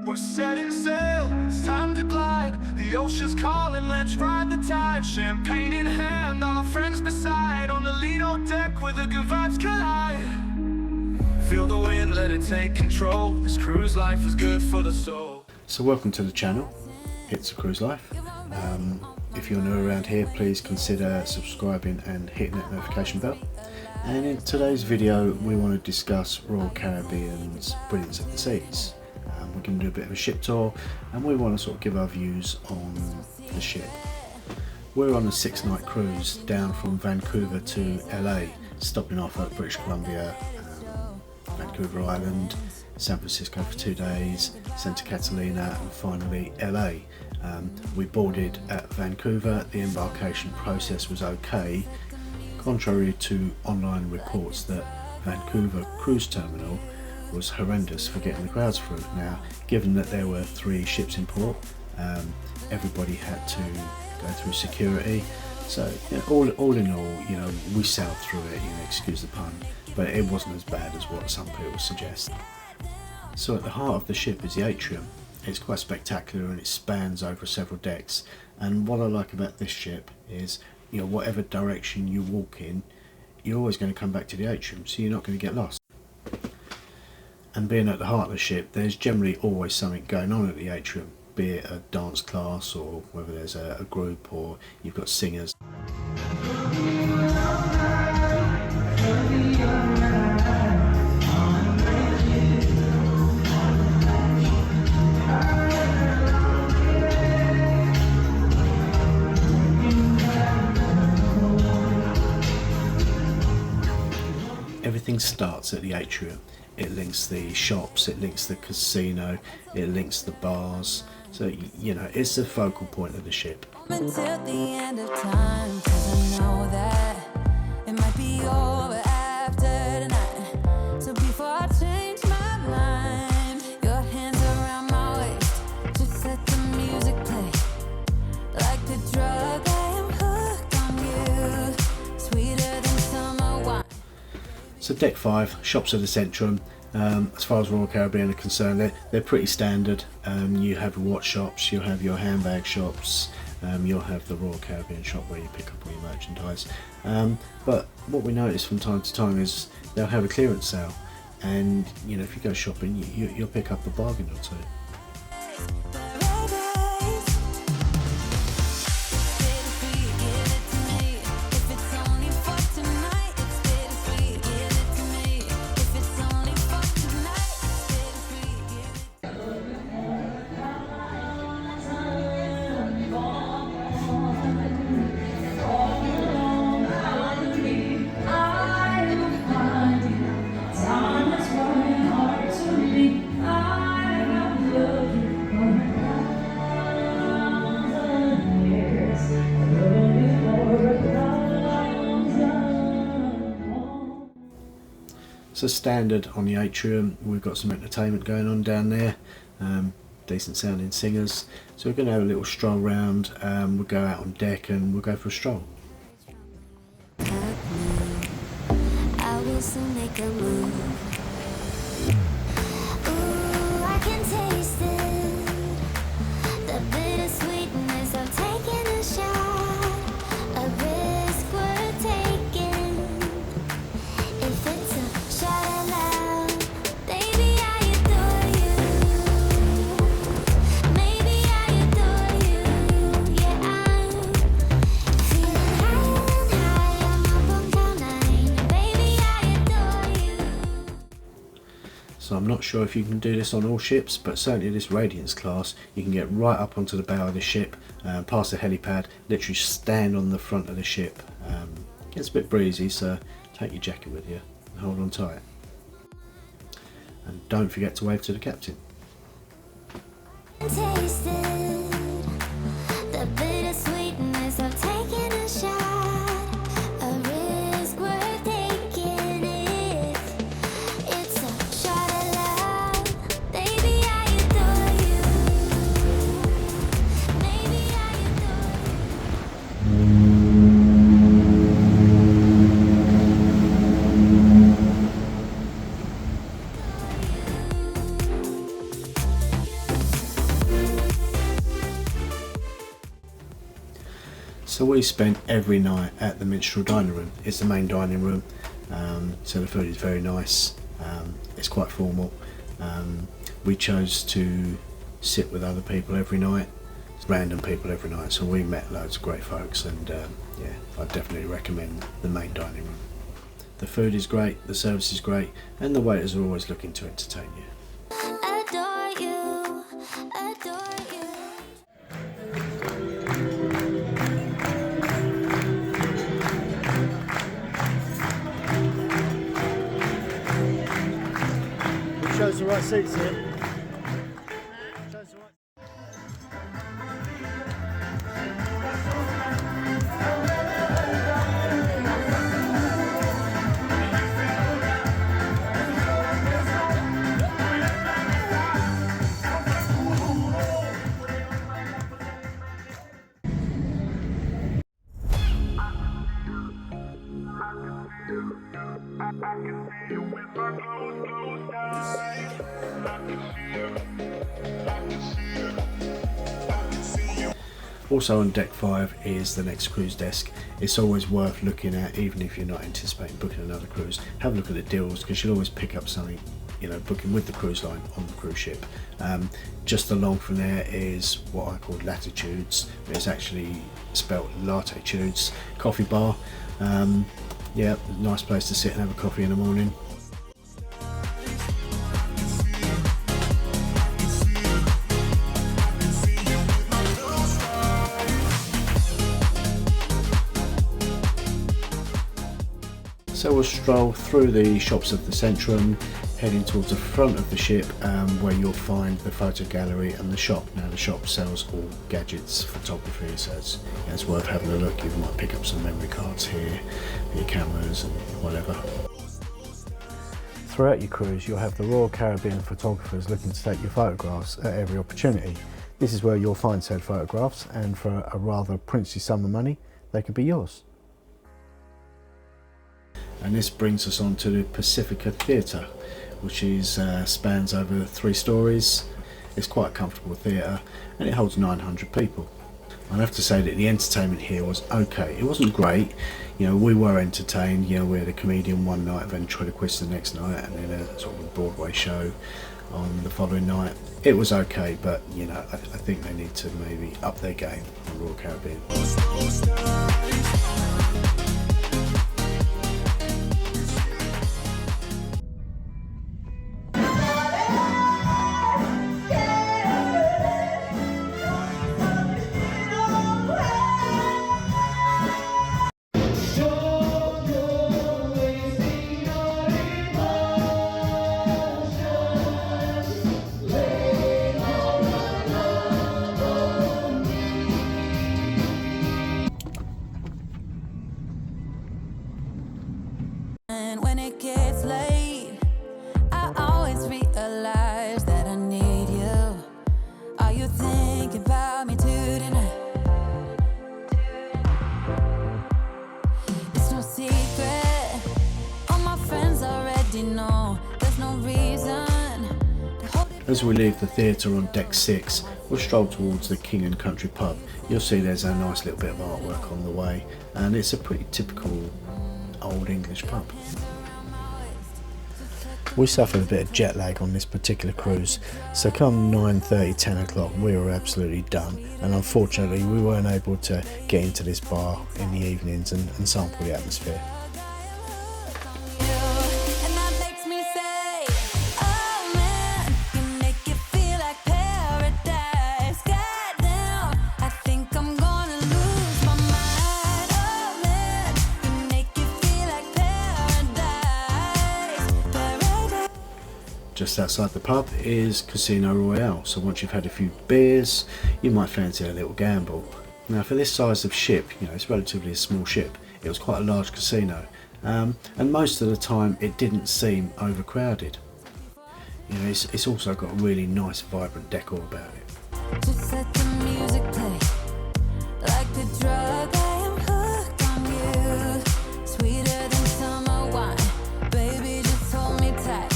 We're setting sail, it's time to glide. The ocean's calling, let's ride the tide. Champagne in hand, all our friends beside. On the Lido Deck where the good vibes collide. Feel the wind, let it take control. This cruise life is good for the soul. So welcome to the channel, it's a Cruise Life. If you're new around here, please consider subscribing and hitting that notification bell. And in today's video we want to discuss Royal Caribbean's Brilliance of the Seas. We're going to do a bit of a ship tour and we want to sort of give our views on the ship. We're on a 6-night cruise down from Vancouver to LA, stopping off at British Columbia, Vancouver Island, San Francisco for 2 days, Centrum Catalina and finally LA. We boarded at Vancouver. The embarkation process was okay, contrary to online reports that Vancouver cruise terminal was horrendous for getting the crowds through. Now, given that there were 3 ships in port, everybody had to go through security. So you know, all in all, you know, we sailed through it. You know, excuse the pun, but it wasn't as bad as what some people suggest. So at the heart of the ship is the Atrium. It's quite spectacular and it spans over several decks. And what I like about this ship is, you know, whatever direction you walk in, you're always going to come back to the Atrium, so you're not going to get lost. And being at the heart of the ship, there's generally always something going on at the Atrium, be it a dance class or whether there's a group or you've got singers. Everything starts at the Atrium. It links the shops, it links the casino, it links the bars. So, you know, it's the focal point of the ship. Until the end of time, 'cause I know that it might be over after tonight. So before I change my mind, your hands around my waist, just let the music play. Like the drug, I am hooked on you, sweeter than summer wine. So deck 5, shops at the Centrum. As far as Royal Caribbean are concerned, they're pretty standard. You have watch shops, you'll have your handbag shops, you'll have the Royal Caribbean shop where you pick up all your merchandise. But what we notice from time to time is they'll have a clearance sale, and you know, if you go shopping, you'll pick up a bargain or two. So standard on the Atrium, we've got some entertainment going on down there, decent sounding singers. So we're going to have a little stroll round, we'll go out on deck and we'll go for a stroll. I will soon make a move. Ooh, I can taste it, the bittersweetness of taking a shot, a risk worth taking. If it's a shot out loud, baby, I adore you. Maybe I adore you. Yeah, I'm feeling high, I'm up on cloud 9. Baby, I adore you. So I'm not sure if you can do this on all ships, but certainly this Radiance class, you can get right up onto the bow of the ship, past the helipad, literally stand on the front of the ship. Gets a bit breezy, so take your jacket with you and hold on tight. And don't forget to wave to the captain. Taste it, the bittersweetness of taking a shot, a risk worth taking. It's a shot of love, baby, I adore you. Maybe I adore you. So we spent every night at the Minstrel dining room. It's the main dining room, so the food is very nice. It's quite formal. We chose to sit with other people every night, random people every night, so we met loads of great folks, and yeah, I definitely recommend the main dining room. The food is great, the service is great, and the waiters are always looking to entertain you. Adore you, adore you. We chose the right seats here. Also on deck 5 is the next cruise desk. It's always worth looking at, even if you're not anticipating booking another cruise. Have a look at the deals, because you'll always pick up something, you know, booking with the cruise line on the cruise ship. Just along from there is what I call latitudes. It's actually spelt latitudes coffee bar. Yeah, nice place to sit and have a coffee in the morning. So we'll stroll through the shops of the Centrum, heading towards the front of the ship, where you'll find the photo gallery and the shop. Now the shop sells all gadgets, photography, so it's worth having a look. You might pick up some memory cards here, your cameras and whatever. Throughout your cruise you'll have the Royal Caribbean photographers looking to take your photographs at every opportunity. This is where you'll find said photographs, and for a rather princely sum of money they could be yours. And this brings us on to the Pacifica Theatre, which is spans over 3 stories. It's quite a comfortable theatre and it holds 900 people. I'd have to say that the entertainment here was okay. It wasn't great, you know, we were entertained. You know, we had a comedian one night, ventriloquist the next night, and then a sort of a Broadway show on the following night. It was okay, but you know, I think they need to maybe up their game on Royal Caribbean. And when it gets late, I always realize that I need you. Are you thinking about me tonight? It's no secret, all my friends already know. There's no reason to hold it. As we leave the theatre on deck 6, we'll stroll towards the King and Country pub. You'll see there's a nice little bit of artwork on the way, and it's a pretty typical old English pub. We suffered a bit of jet lag on this particular cruise, so come 9:30, 10 o'clock we were absolutely done, and unfortunately we weren't able to get into this bar in the evenings and sample the atmosphere. And that makes me say, oh man, you make it feel like paradise. Goddamn, I think I'm gonna lose my mind. Oh man, you make it feel like paradise. Paradise. Just outside the pub is Casino Royale, so once you've had a few beers you might fancy a little gamble. Now for this size of ship, you know, it's relatively a small ship, it was quite a large casino, and most of the time it didn't seem overcrowded. You know, it's also got a really nice vibrant decor about it. Just let the music play. Like the drug, I am hooked on you. Sweeter than summer wine. Baby, just hold me tight.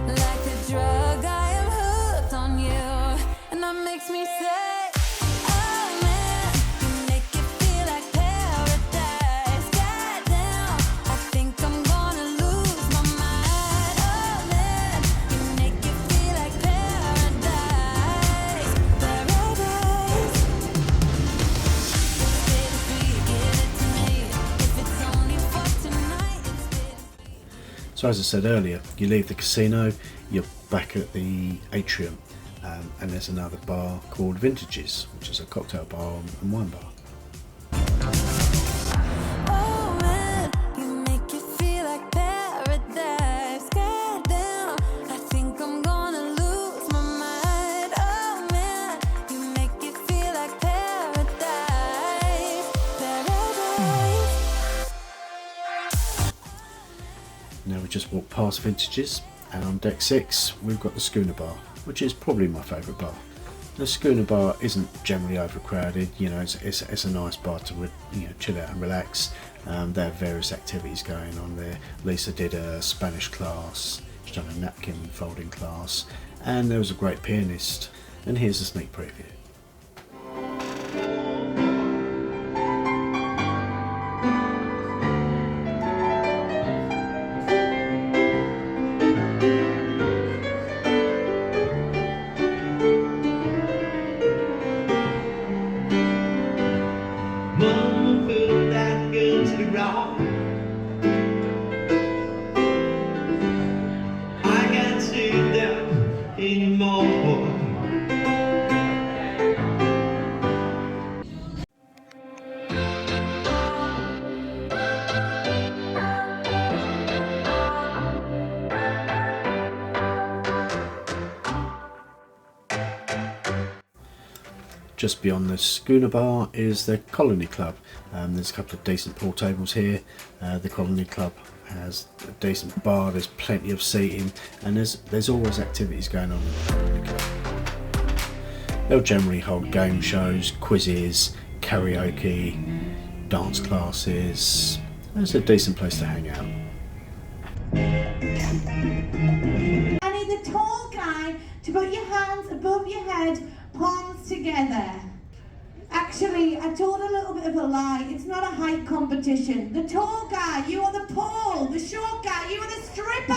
Like the drug, I am hooked on you. And that makes me say, oh man, you make it feel So as I said earlier, you leave the casino, you're back at the Atrium, and there's another bar called Vintages, which is a cocktail bar and wine bar. Oh man, you make it feel like paradise. Goddamn, I think I'm gonna lose my mind. Oh man, you make it feel like paradise. Paradise. Now we just walked past Vintages, and on deck 6 we've got the Schooner Bar, which is probably my favourite bar. The Schooner Bar isn't generally overcrowded, you know, it's a nice bar to chill out and relax. They have various activities going on there. Lisa did a Spanish class, she's done a napkin folding class, and there was a great pianist. And here's a sneak preview. Just beyond the Schooner Bar is the Colony Club. There's a couple of decent pool tables here. The Colony Club has a decent bar, there's plenty of seating, and there's always activities going on in the Colony Club. They'll generally hold game shows, quizzes, karaoke, dance classes. It's a decent place to hang out. I need the tall guy to put your hands above your head, palms together. Actually, I told a little bit of a lie. It's not a height competition. The tall guy, you are the pole. The short guy, you are the stripper.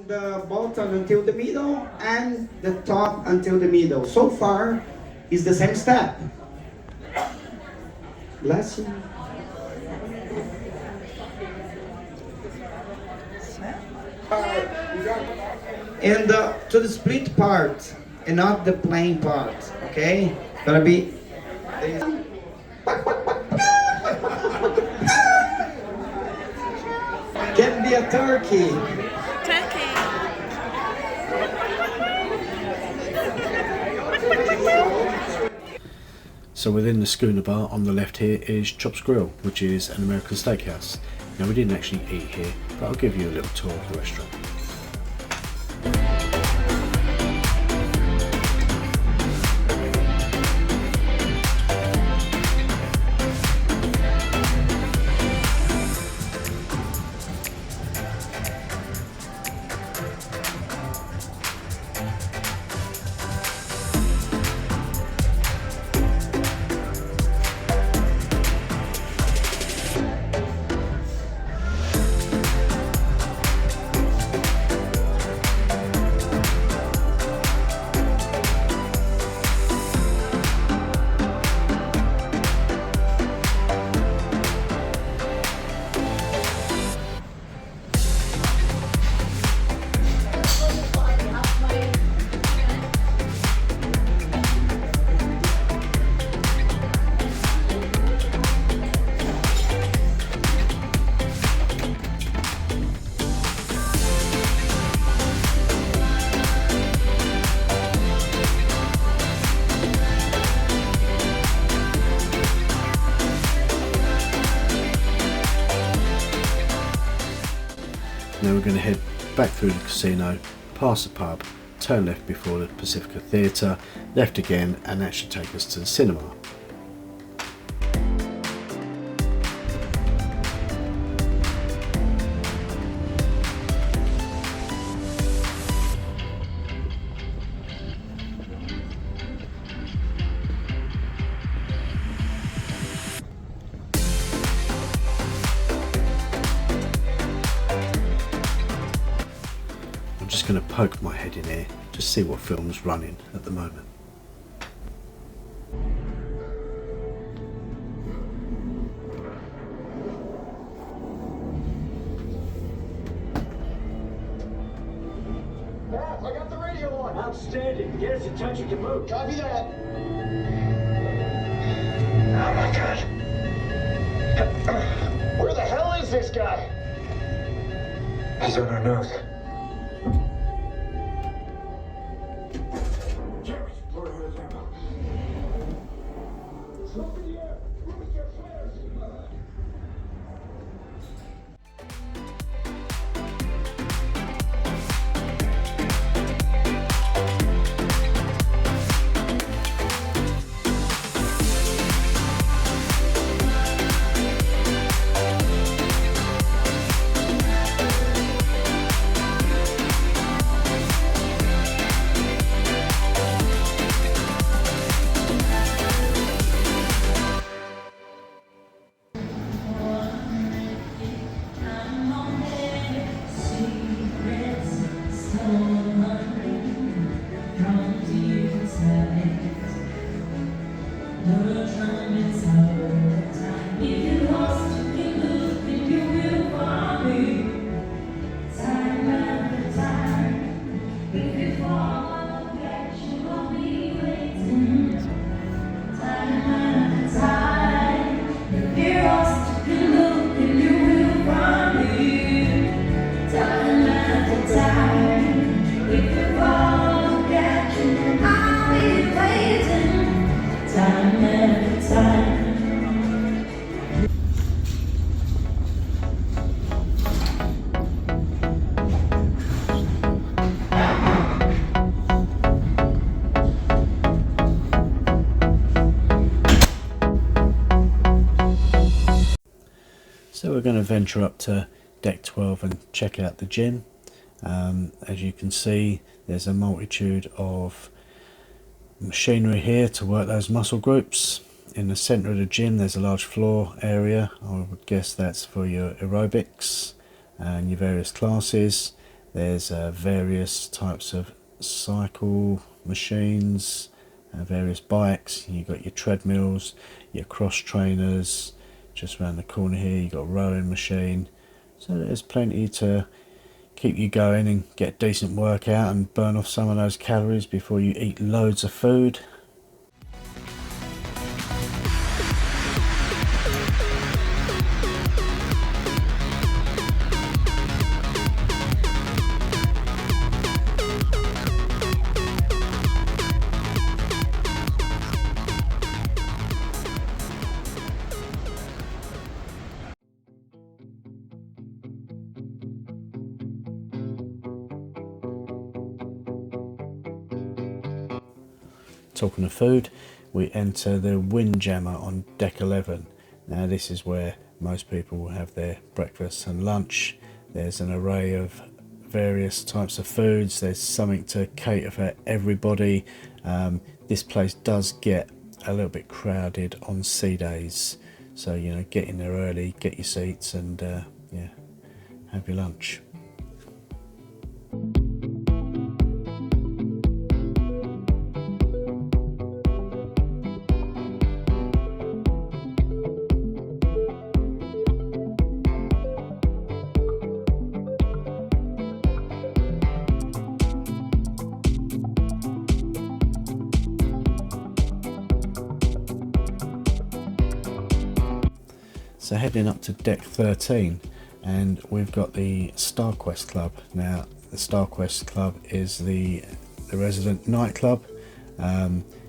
The bottom until the middle and the top until the middle. So far is the same step. Bless you. And to the split part and not the plain part, okay? Gonna be. Can be a turkey. So within the Schooner Bar on the left here is Chop's Grille, which is an American steakhouse. Now we didn't actually eat here, but I'll give you a little tour of the restaurant. Now we're going to head back through the casino, past the pub, turn left before the Pacifica Theatre, left again, and that should take us to the cinema. I'm just going to poke my head in here, just see what film's running at the moment. I got the radio on. Outstanding. Get us attention to move. Copy that. Oh my God. Where the hell is this guy? He's on our nose. Smoke in the air. Rooms get flares. So we're going to venture up to deck 12 and check out the gym. As you can see, there's a multitude of machinery here to work those muscle groups. In the centre of the gym there's a large floor area. I would guess that's for your aerobics and your various classes. There's various types of cycle machines, various bikes. You've got your treadmills, your cross trainers. Just around the corner here you've got a rowing machine. So there's plenty to keep you going and get a decent workout and burn off some of those calories before you eat loads of food. Talking of food, we enter the Windjammer on deck 11. Now this is where most people will have their breakfast and lunch. There's an array of various types of foods. There's something to cater for everybody. This place does get a little bit crowded on sea days, so you know, get in there early, get your seats, and yeah, have your lunch. So heading up to deck 13, and we've got the Starquest Club. Now the Starquest Club is the resident nightclub.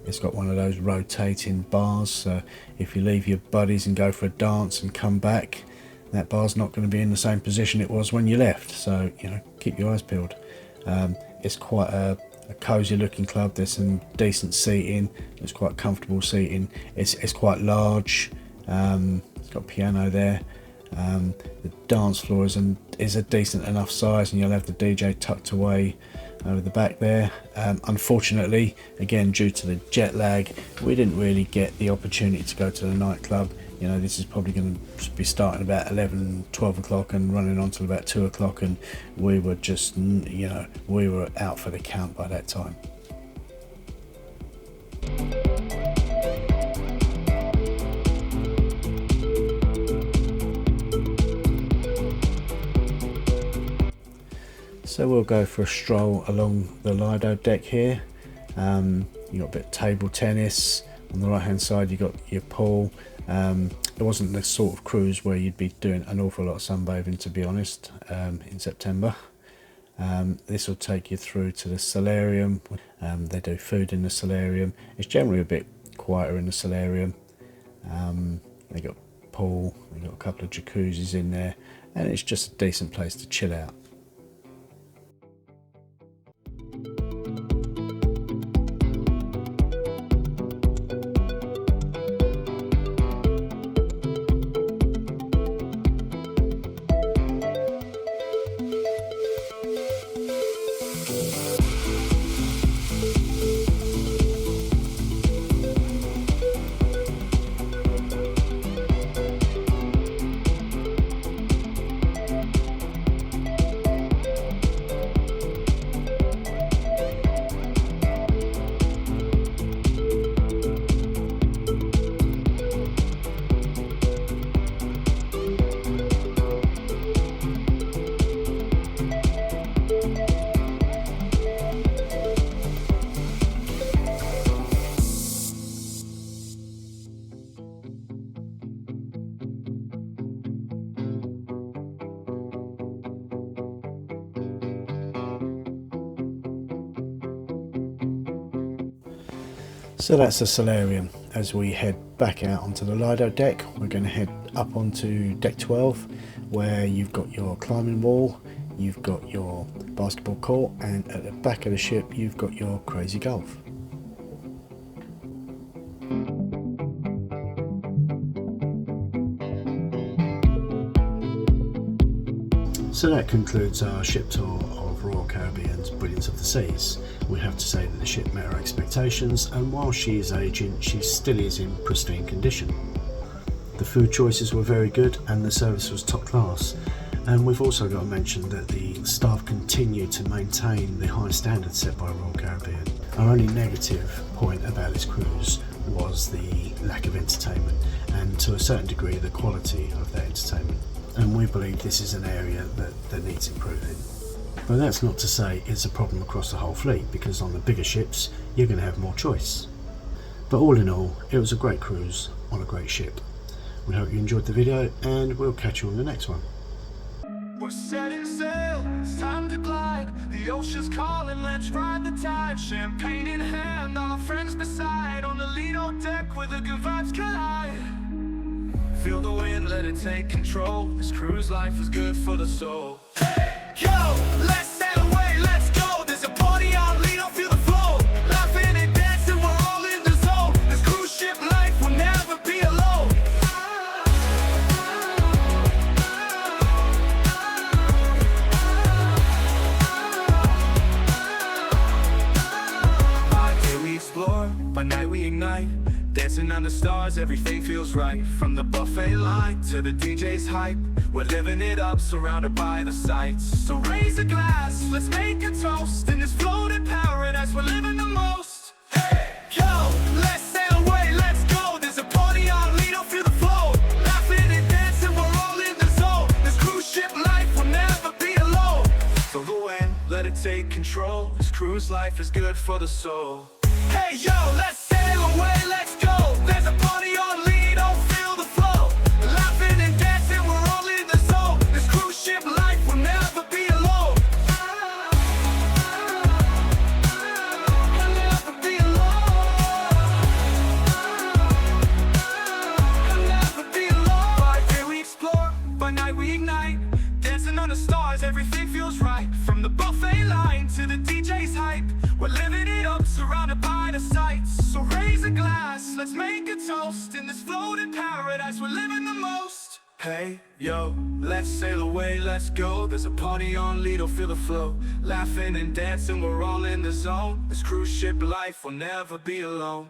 It's got one of those rotating bars, so if you leave your buddies and go for a dance and come back, that bar's not going to be in the same position it was when you left, so you know, keep your eyes peeled. It's quite a cosy looking club. There's some decent seating, it's quite comfortable seating, it's quite large, it's got a piano there. The dance floor is a decent enough size, and you'll have the DJ tucked away over the back there. Unfortunately, again due to the jet lag, we didn't really get the opportunity to go to the nightclub. You know, this is probably going to be starting about 11-12 o'clock and running on till about 2 o'clock, and we were just, you know, we were out for the count by that time. So we'll go for a stroll along the Lido Deck here. You got a bit of table tennis. On the right hand side you got your pool. It wasn't the sort of cruise where you'd be doing an awful lot of sunbathing, to be honest, in September. This will take you through to the Solarium. They do food in the Solarium. It's generally a bit quieter in the Solarium. They got a pool, they got a couple of jacuzzis in there, and it's just a decent place to chill out. So that's the Solarium. As we head back out onto the Lido Deck, we're going to head up onto deck 12, where you've got your climbing wall, you've got your basketball court, and at the back of the ship you've got your crazy golf. So that concludes our ship tour of Royal Caribbean's Brilliance of the Seas. We have to say that the ship met our expectations, and while she is aging, she still is in pristine condition. The food choices were very good and the service was top class, and we've also got to mention that the staff continue to maintain the high standards set by Royal Caribbean. Our only negative point about this cruise was the lack of entertainment, and to a certain degree the quality of that entertainment. And we believe this is an area that needs improving. But that's not to say it's a problem across the whole fleet, because on the bigger ships you're going to have more choice. But all in all, it was a great cruise on a great ship. We hope you enjoyed the video, and we'll catch you on the next one. We're setting sail, it's time to glide. The ocean's calling, let's ride the tide. Champagne in hand, all our friends beside. On the Lido Deck where the good vibes collide. Feel the wind, let it take control. This cruise life is good for the soul. Hey, yo, let's sail away, let's go. There's a party on Lido, feel the flow. Laughing and dancing, we're all in the zone. This cruise ship life will never be alone. By day we explore, by night we ignite. Dancing under stars, every fate feels right. From the buffet line to the DJ's hype, we're living it up, surrounded by the sights. So raise a glass, let's make a toast. In this floating paradise, we're living the most. Hey, yo, let's sail away, let's go. There's a party on Lido, feel the flow. Laughing and dancing, we're all in the zone. This cruise ship life will never be alone. So the wind, let it take control. This cruise life is good for the soul. Hey, yo, let's sail away, let's go. There's a party on Lido, feel the flow. Laughing and dancing, we're all in the zone. This cruise ship life will never be alone. I'll never be alone. I'll never be alone. By day we explore, by night under stars, everything feels right. From the buffet line to the DJ's hype, we're living it up, surrounded by the sights. So raise a glass, let's make a toast. In this floating paradise, we're living the most. Hey, yo, let's sail away, let's go. There's a party on Lido, feel the flow. Laughing and dancing, we're all in the zone. This cruise ship life will never be alone.